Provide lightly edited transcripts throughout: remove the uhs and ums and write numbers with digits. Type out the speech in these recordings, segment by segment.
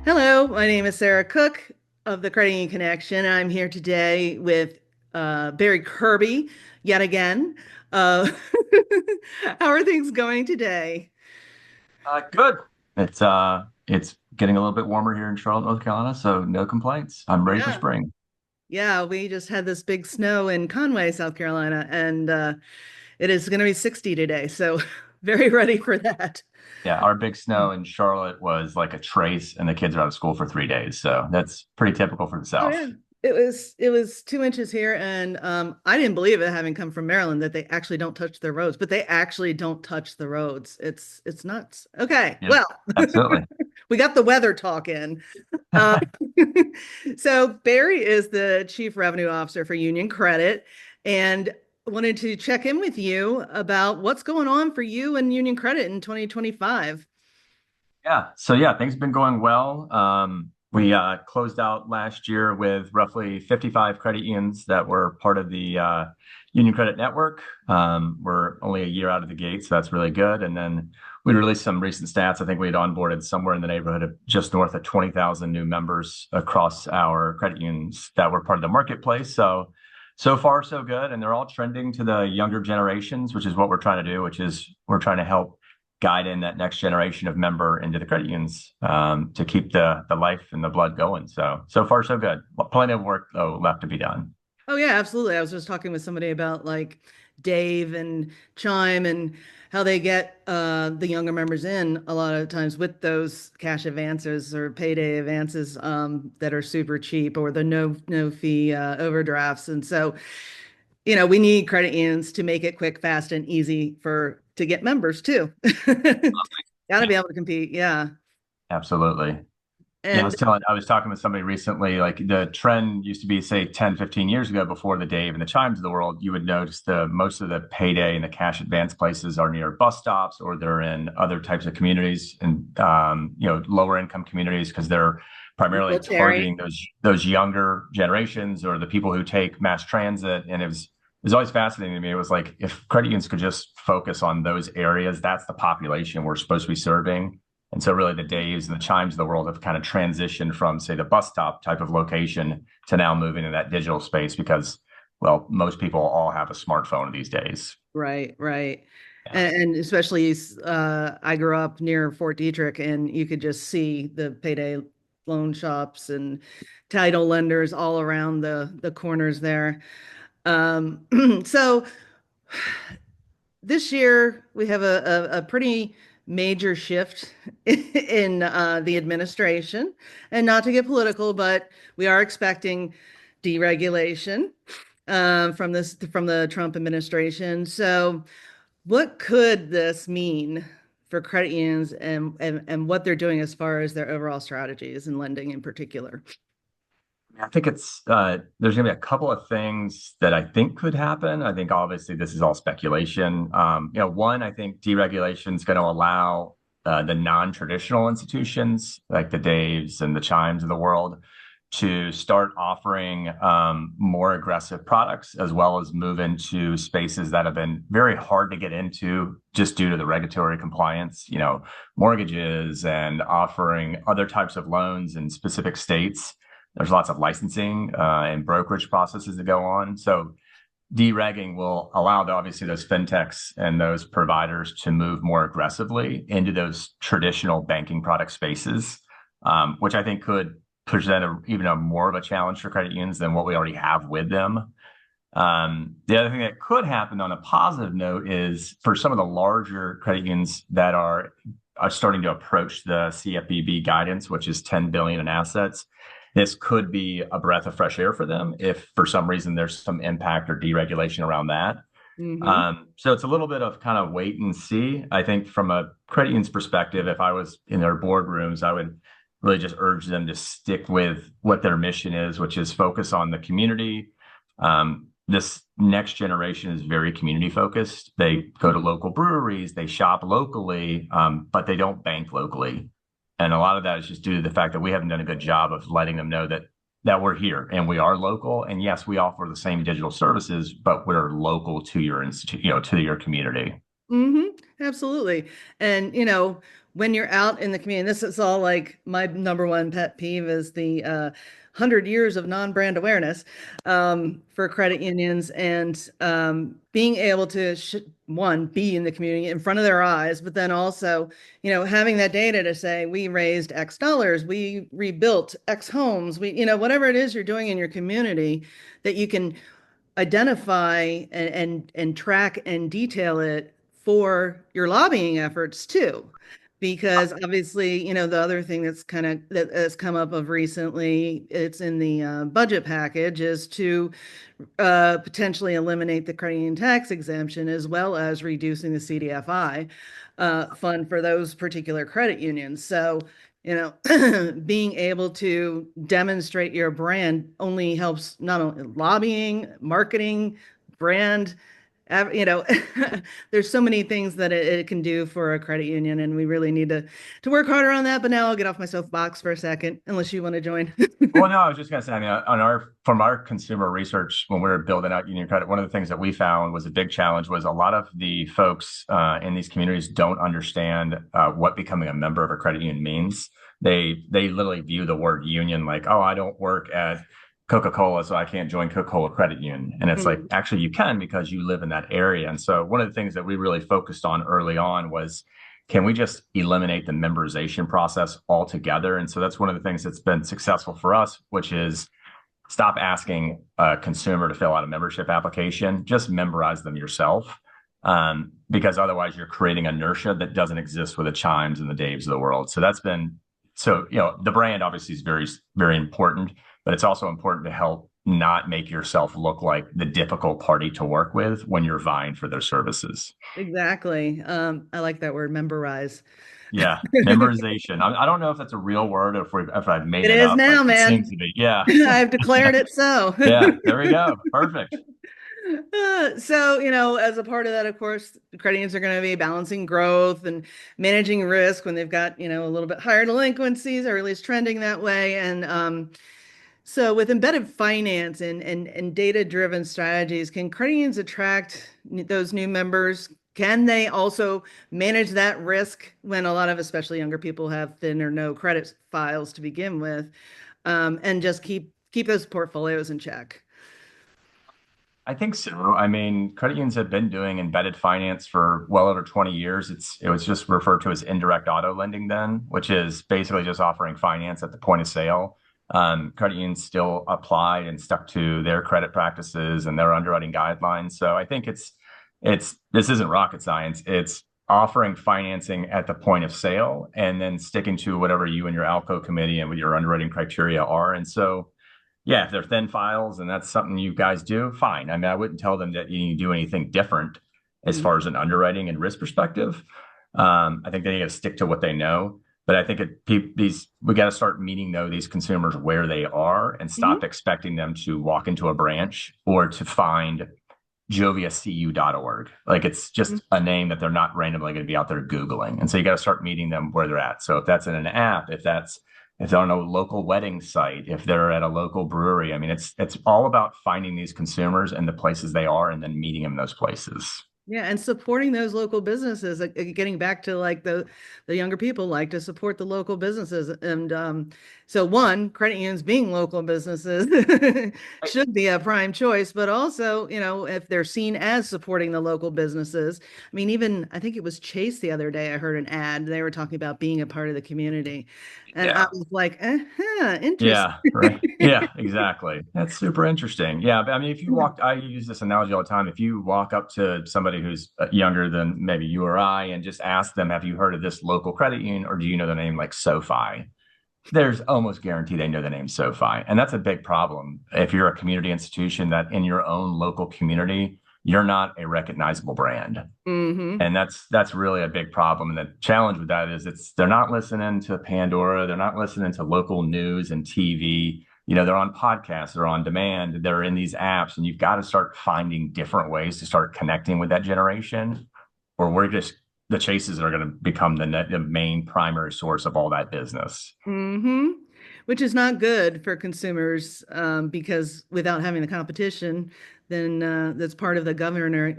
Hello, my name is Sarah Cooke of the Credit Union Connection. I'm here today with Barry Kirby yet again. Uh, how are things going today? Good. It's getting a little bit warmer here in Charlotte, North Carolina, so no complaints. I'm ready for Yeah, spring. yeah, we just had this big snow in Conway, South Carolina, and it is going to be 60 today, so very ready for that. Yeah, our big snow in Charlotte was like a trace, and the kids are out of school for 3 days, so that's pretty typical for the Oh South. yeah. It was 2 inches here, and I didn't believe it, having come from Maryland, that they actually don't touch their roads, but they actually don't touch the roads. It's nuts. Okay, Yep, well, absolutely. we got the weather talk in. Um, so Barry is the Chief Revenue Officer for Union Credit, and wanted to check in with you about what's going on for you and Union Credit in 2025. Yeah, things have been going well. We closed out last year with roughly 55 credit unions that were part of the Union Credit Network. We're only a year out of the gate, so that's really good. And then we released some recent stats. I think we had onboarded somewhere in the neighborhood of just north of 20,000 new members across our credit unions that were part of the marketplace. So far, so good. And they're all trending to the younger generations, which is what we're trying to do, which is we're trying to help guide in that next generation of member into the credit unions to keep the life and the blood going. So far so good. Plenty of work though left to be done. Oh yeah, absolutely. I was just talking with somebody about like Dave and Chime and how they get the younger members in a lot of times with those cash advances or payday advances that are super cheap, or the no fee overdrafts. And so, we need credit unions to make it quick, fast, and easy for to get members too. Got to Yeah, be able to compete. Yeah. absolutely. Yeah, And I was talking with somebody recently, like the trend used to be, say, 10, 15 years ago before the Dave and the Chimes of the world, you would notice the most of the payday and the cash advance places are near bus stops or they're in other types of communities and lower income communities because they're primarily military. targeting those younger generations or the people who take mass transit. And it was always fascinating to me. It was like if credit unions could just focus on those areas, that's the population we're supposed to be serving. And so really the Daves and the Chimes of the world have kind of transitioned from, say, the bus stop type of location to now moving in that digital space because, well, most people all have a smartphone these days. Right, right. Yeah. And especially, I grew up near Fort Detrick, and you could just see the payday loan shops and title lenders all around the corners there. So this year we have a pretty major shift in the administration, and not to get political, but we are expecting deregulation from the Trump administration. So, what could this mean for credit unions and what they're doing as far as their overall strategies and lending in particular? I think there's going to be a couple of things that I think could happen. I think obviously this is all speculation. One, I think deregulation is going to allow the non-traditional institutions like the Daves and the Chimes of the world to start offering more aggressive products as well as move into spaces that have been very hard to get into just due to the regulatory compliance, mortgages and offering other types of loans in specific states. There's lots of licensing and brokerage processes that go on. So deregging will allow obviously those fintechs and those providers to move more aggressively into those traditional banking product spaces, which I think could present even a more of a challenge for credit unions than what we already have with them. The other thing that could happen on a positive note is for some of the larger credit unions that are starting to approach the CFPB guidance, which is 10 billion in assets. This could be a breath of fresh air for them if for some reason there's some impact or deregulation around that. Hmm. So it's a little bit of kind of wait and see. I think from a credit union's perspective, if I was in their boardrooms, I would really just urge them to stick with what their mission is, which is focus on the community. This next generation is very community focused. They go to local breweries, they shop locally, but they don't bank locally. And a lot of that is just due to the fact that we haven't done a good job of letting them know that we're here and we are local. And yes, we offer the same digital services, but we're local to your institute, to your community. Hmm. Absolutely. And, when you're out in the community, this is all like my number one pet peeve is the 100 years of non-brand awareness for credit unions and being able to one, be in the community in front of their eyes, but then also, having that data to say we raised X dollars, we rebuilt X homes, whatever it is you're doing in your community, that you can identify and track and detail it for your lobbying efforts too. Because obviously, the other thing that has come up of recently, it's in the budget package, is to potentially eliminate the credit union tax exemption as well as reducing the CDFI fund for those particular credit unions. So, being able to demonstrate your brand only helps not only lobbying, marketing, brand. You know, there's so many things that it can do for a credit union, and we really need to work harder on that. But now I'll get off my soapbox for a second, unless you want to join. Well, no, I was just going to say, I mean, from our consumer research, when we were building out union credit, one of the things that we found was a big challenge was a lot of the folks in these communities don't understand what becoming a member of a credit union means. They literally view the word union like, oh, I don't work at Coca-Cola, so I can't join Coca-Cola Credit Union. And it's like, actually, you can because you live in that area. And so one of the things that we really focused on early on was, can we just eliminate the memorization process altogether? And so that's one of the things that's been successful for us, which is stop asking a consumer to fill out a membership application, just memorize them yourself. Because otherwise you're creating inertia that doesn't exist with the Chimes and the Daves of the world. So the brand obviously is very, very important, but it's also important to help not make yourself look like the difficult party to work with when you're vying for their services. Exactly. I like that word, memorize. Yeah, memorization. I don't know if that's a real word or if I've made It it is up, but now, it man. seems to be. Yeah, I've declared it so. yeah. There we go. Perfect. So, as a part of that, of course, the credit unions are going to be balancing growth and managing risk when they've got, a little bit higher delinquencies or at least trending that way. And so with embedded finance and data-driven strategies, can credit unions attract those new members? Can they also manage that risk when a lot of, especially younger people, have thin or no credit files to begin with, and just keep those portfolios in check? I think so. I mean, credit unions have been doing embedded finance for well over 20 years. It was just referred to as indirect auto lending then, which is basically just offering finance at the point of sale. Credit unions still applied and stuck to their credit practices and their underwriting guidelines. So I think this isn't rocket science. It's offering financing at the point of sale and then sticking to whatever you and your ALCO committee and with your underwriting criteria are. And so yeah, if they're thin files and that's something you guys do, fine. I mean, I wouldn't tell them that you need to do anything different as far as an underwriting and risk perspective. I think they got to stick to what they know. But I think we got to start meeting these consumers where they are and stop expecting them to walk into a branch or to find joviacu.org. Like it's just a name that they're not randomly going to be out there Googling. And so you got to start meeting them where they're at. So if that's in an app, if they're on a local wedding site, if they're at a local brewery, I mean, it's all about finding these consumers and the places they are and then meeting them in those places. Yeah, and supporting those local businesses, getting back to like the younger people like to support the local businesses. And so one, credit unions being local businesses should be a prime choice, but also, if they're seen as supporting the local businesses, I mean, even I think it was Chase the other day, I heard an ad, they were talking about being a part of the community. And I Yeah. was like, interesting. Yeah, right. Yeah, exactly. That's super interesting. Yeah, but I mean, I use this analogy all the time. If you walk up to somebody who's younger than maybe you or I and just ask them, have you heard of this local credit union or do you know the name like SoFi? There's almost guarantee they know the name SoFi. And that's a big problem. If you're a community institution that in your own local community, you're not a recognizable brand. Mm-hmm. And that's really a big problem. And the challenge with that is they're not listening to Pandora, they're not listening to local news and TV. They're on podcasts, they're on demand, they're in these apps, and you've got to start finding different ways to start connecting with that generation, or we're just the chases are going to become the main primary source of all that business. Mm-hmm. which is not good for consumers because without having the competition, then that's part of the governing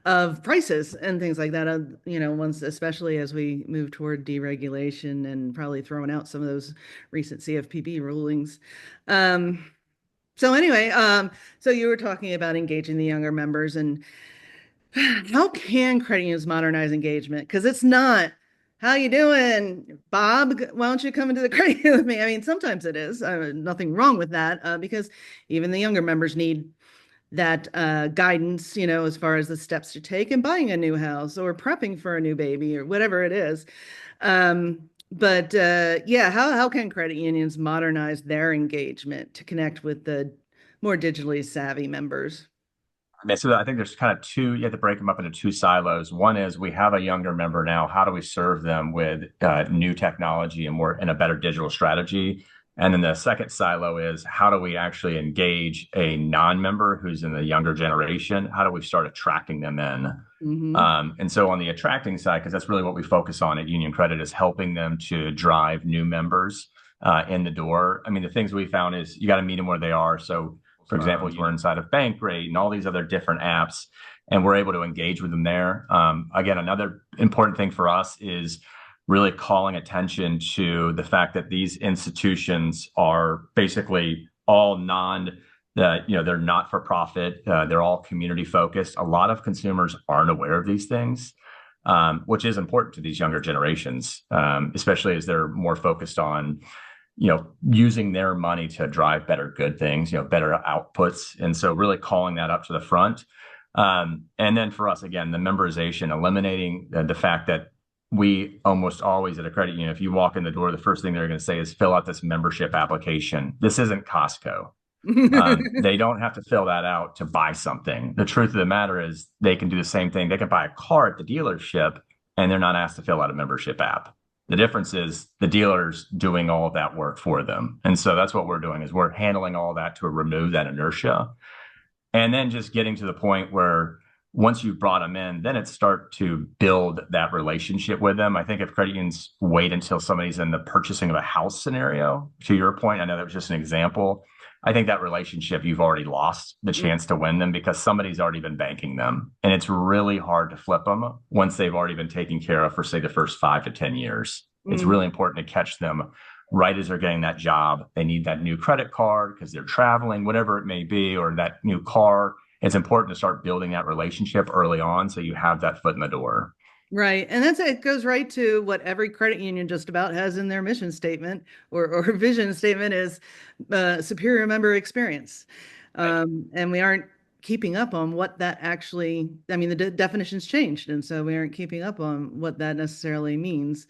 of prices and things like that. Once especially as we move toward deregulation and probably throwing out some of those recent CFPB rulings. Um, so anyway, so you were talking about engaging the younger members and how can credit unions modernize engagement? Because it's not, how you doing, Bob? Why don't you come into the credit union with me? I mean, sometimes it is. Nothing wrong with that because even the younger members need that guidance, as far as the steps to take in buying a new house or prepping for a new baby or whatever it is. But yeah, how can credit unions modernize their engagement to connect with the more digitally savvy members? So I think there's kind of two, you have to break them up into two silos. One is we have a younger member now. How do we serve them with new technology and more and a better digital strategy? And then the second silo is how do we actually engage a non-member who's in the younger generation? How do we start attracting them in? Hmm. And so on the attracting side, because that's really what we focus on at Union Credit, is helping them to drive new members in the door. I mean, the things we found is you got to meet them where they are. So for example, we're inside of Bankrate and all these other different apps, and we're able to engage with them there. Again, another important thing for us is really calling attention to the fact that these institutions are basically all they're not for profit. They're all community focused. A lot of consumers aren't aware of these things, which is important to these younger generations, especially as they're more focused on using their money to drive better good things, better outputs. And so really calling that up to the front. And then for us, again, the memberization, eliminating the fact that we almost always at a credit union, if you walk in the door, the first thing they're going to say is fill out this membership application. This isn't Costco. They don't have to fill that out to buy something. The truth of the matter is they can do the same thing. They can buy a car at the dealership and they're not asked to fill out a membership app. The difference is the dealer's doing all of that work for them. And so that's what we're doing is we're handling all that to remove that inertia. And then just getting to the point where once you've brought them in, then it start to build that relationship with them. I think if credit unions wait until somebody's in the purchasing of a house scenario, to your point, I know that was just an example. I think that relationship, you've already lost the chance to win them because somebody's already been banking them. And it's really hard to flip them once they've already been taken care of for, say, the first 5 to 10 years. It's really important to catch them right as they're getting that job. They need that new credit card because they're traveling, whatever it may be, or that new car. It's important to start building that relationship early on so you have that foot in the door. Right. And it goes right to what every credit union just about has in their mission statement or vision statement is superior member experience. And we aren't keeping up on what that actually, I mean, the definition's changed. And so we aren't keeping up on what that necessarily means.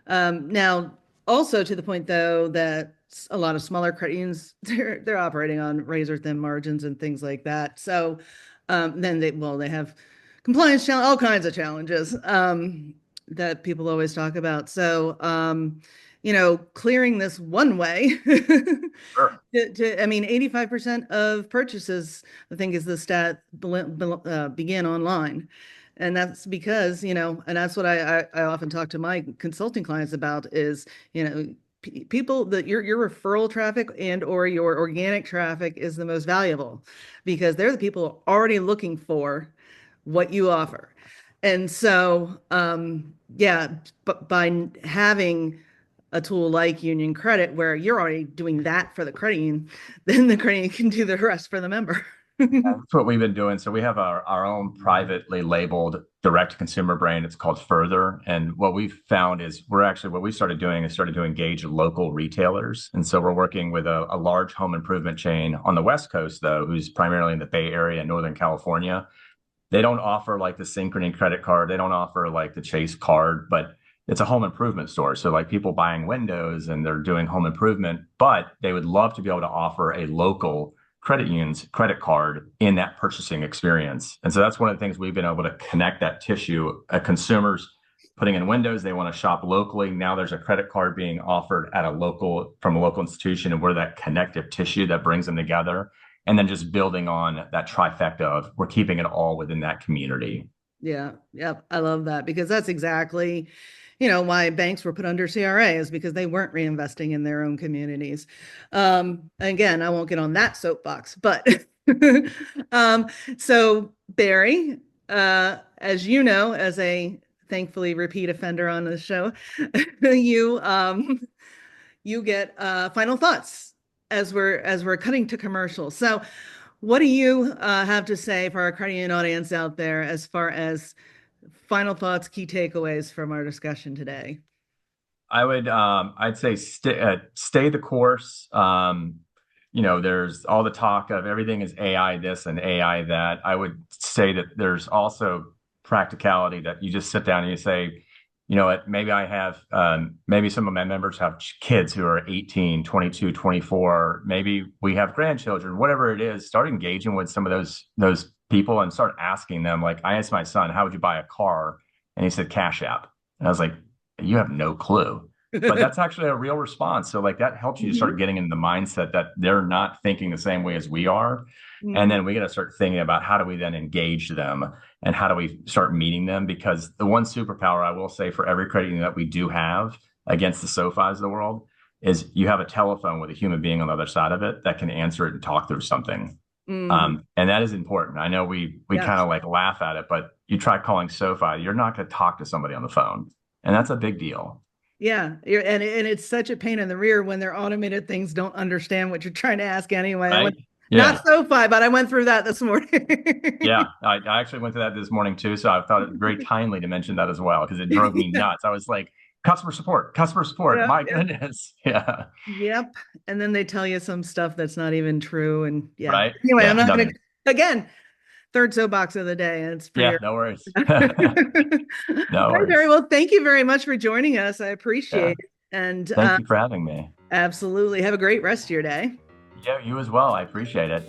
Now, also to the point though that a lot of smaller credit unions they're operating on razor thin margins and things like that. So then they have compliance challenge, all kinds of challenges that people always talk about. So clearing this one way Sure. I mean, 85% of purchases, I think, is the stat begin online. And that's because, and that's what I often talk to my consulting clients about is, people that your referral traffic and or your organic traffic is the most valuable because they're the people already looking for what you offer. And so, yeah, but by having a tool like Union Credit where you're already doing that for the credit union, then the credit union can do the rest for the member. That's what we've been doing. So we have our own privately labeled direct consumer brand. It's called Further. And what we've found is what we started doing is started to engage local retailers. And so we're working with a large home improvement chain on the West Coast, though, who's primarily in the Bay Area and Northern California. They don't offer like the Synchrony credit card. They don't offer like the Chase card, but it's a home improvement store. So like people buying windows and they're doing home improvement, but they would love to be able to offer a local credit union's credit card in that purchasing experience. And so that's one of the things we've been able to connect that tissue. Consumers putting in windows, they want to shop locally. Now there's a credit card being offered from a local institution, and we're that connective tissue that brings them together. And then just building on that trifecta of we're keeping it all within that community. Yeah, yep. I love that because that's exactly, why banks were put under CRA is because they weren't reinvesting in their own communities. Again, I won't get on that soapbox, but um, so Barry, as you know, as a thankfully repeat offender on the show, you you get final thoughts as we're cutting to commercials. So, what do you have to say for our credit union audience out there as far as final thoughts, key takeaways from our discussion today? I'd say stay the course. There's all the talk of everything is AI this and AI that. I would say that there's also practicality that you just sit down and you say, you know what, maybe I have, maybe some of my members have kids who are 18, 22, 24. Maybe we have grandchildren, whatever it is, start engaging with some of those people and start asking them. Like I asked my son, how would you buy a car? And he said, Cash App. And I was like, you have no clue. But that's actually a real response. So like that helps you to start Mhm. getting in the mindset that they're not thinking the same way as we are. And Mhm. then we got to start thinking about how do we then engage them and how do we start meeting them? Because the one superpower I will say for every credit union that we do have against the SoFis of the world is you have a telephone with a human being on the other side of it that can answer it and talk through something. Mhm. And that is important. I know we kind Yes. of like laugh at it, but you try calling SoFi, you're not going to talk to somebody on the phone. And that's a big deal. Yeah, and it's such a pain in the rear when their automated things don't understand what you're trying to ask anyway. I Right? went Yeah. not SoFi, but I went through that this Yeah. morning. I actually went through that this morning too. So I thought it very timely to mention that as well because it drove me Yeah, nuts. I was like, customer support, customer support. yeah, My yeah. goodness. Yeah. Yep. And then they tell you some stuff that's not even true. And yeah. Right. Anyway, I'm Yeah. not gonna Nothing. again, third soapbox of the day, and it's for Yeah. your No worries. all No right, Barry. worries. Well, thank you very much for joining us. I Yeah. appreciate it. And Thank you for having me. absolutely have a great rest of your day. Yeah. You as well. I appreciate it.